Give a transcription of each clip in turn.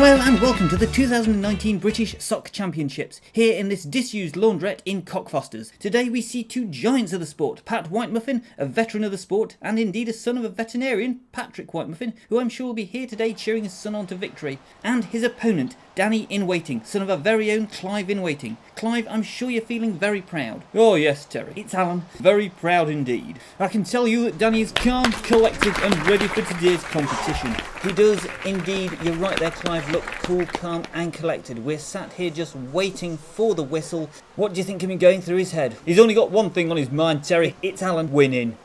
Hello and welcome to the 2019 British Sock Championships, here in this disused laundrette in Cockfosters. Today we see two giants of the sport, Pat WhiteMuffin, a veteran of the sport, and indeed a son of a veterinarian, Patrick WhiteMuffin, who I'm sure will be here today cheering his son on to victory, and his opponent, Danny Inwaiting, son of our very own Clive Inwaiting. Clive, I'm sure you're feeling very proud. Oh yes, Terry. It's Alan. Very proud indeed. I can tell you that Danny is calm, collected and ready for today's competition. He does indeed, you're right there Clive, look cool, calm and collected. We're sat here just waiting for the whistle. What do you think can be going through his head? He's only got one thing on his mind, Terry. It's Alan. Winning.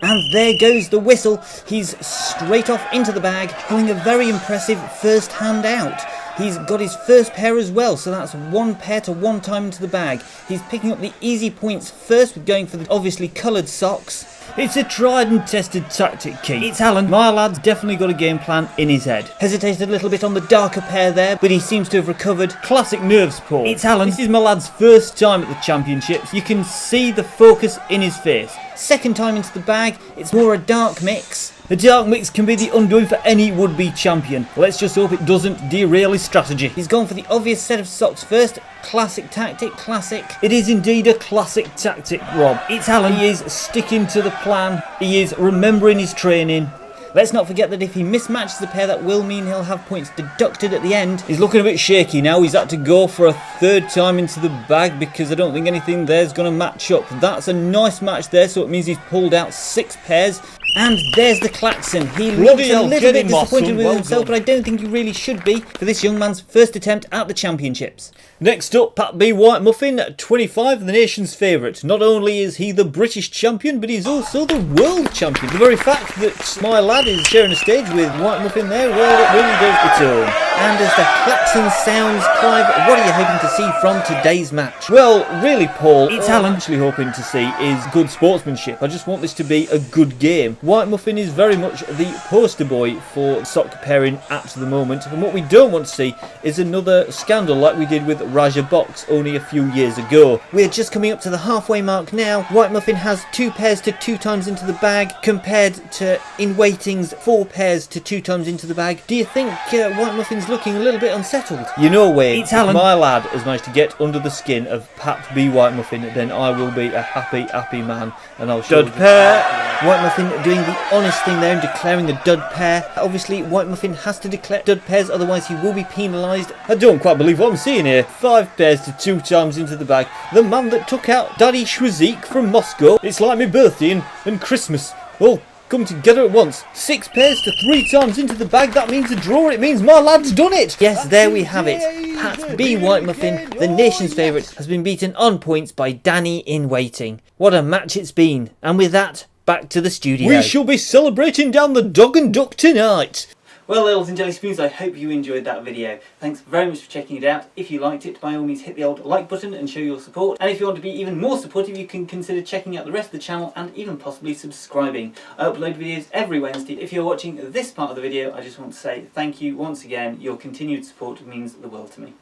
And there goes the whistle. He's straight off into the bag, having a very impressive first hand out. He's got his first pair as well, so that's one pair to one time into the bag. He's picking up the easy points first with going for the obviously coloured socks. It's a tried and tested tactic, Keith. It's Alan. My lad's definitely got a game plan in his head. Hesitated a little bit on the darker pair there, but he seems to have recovered. Classic nerves, Paul. It's Alan. This is my lad's first time at the championships. You can see the focus in his face. Second time into the bag, it's more a dark mix. The dark mix can be the undoing for any would-be champion. Let's just hope it doesn't derail his strategy. He's gone for the obvious set of socks first. Classic tactic, classic. It is indeed a classic tactic, Rob. It's Alan. He is sticking to the plan. He is remembering his training. Let's not forget that if he mismatches the pair, that will mean he'll have points deducted at the end. He's looking a bit shaky now. He's had to go for a third time into the bag because I don't think anything there's going to match up. That's a nice match there, so it means he's pulled out 6 pairs. And there's the klaxon. He Bloody looks a little bit disappointed with well himself, done. but I don't think he really should be for this young man's first attempt at the championships. Next up, Pat B. WhiteMuffin, at 25, the nation's favourite. Not only is he the British champion, but he's also the world champion. The very fact that my lad is sharing a stage with WhiteMuffin there, well, it really does its own. And as the klaxon sounds, Clive, what are you hoping to see from today's match? Well, really, Paul, it's all Alan. I'm actually hoping to see is good sportsmanship. I just want this to be a good game. WhiteMuffin is very much the poster boy for sock pairing at the moment, and what we don't want to see is another scandal like we did with Raja Box only a few years ago. We're just coming up to the halfway mark now. WhiteMuffin has 2 pairs to 2 times into the bag compared to Inwaiting's 4 pairs to 2 times into the bag. Do you think WhiteMuffin's looking a little bit unsettled? You know, Wade, it's Alan. If my lad has managed to get under the skin of Pat B. WhiteMuffin, then I will be a happy man, and I'll show Dud pair. WhiteMuffin doing the honest thing there and declaring a dud pair. Obviously, WhiteMuffin has to declare dud pairs, otherwise he will be penalised. I don't quite believe what I'm seeing here. 5 pairs to 2 times into the bag. The man that took out Daddy Shwazik from Moscow. It's like my birthday and Christmas all come together at once. 6 pairs to 3 times into the bag. That means a draw. It means my lad's done it. Yes, there we have it. Pat B. WhiteMuffin, the nation's favourite, has been beaten on points by Danny Inwaiting. What a match it's been. And with that, back to the studio. We shall be celebrating down the dog and duck tonight. Well, Littles and Jelly Spoons, I hope you enjoyed that video. Thanks very much for checking it out. If you liked it, by all means hit the old like button and show your support. And if you want to be even more supportive, you can consider checking out the rest of the channel and even possibly subscribing. I upload videos every Wednesday. If you're watching this part of the video, I just want to say thank you once again. Your continued support means the world to me.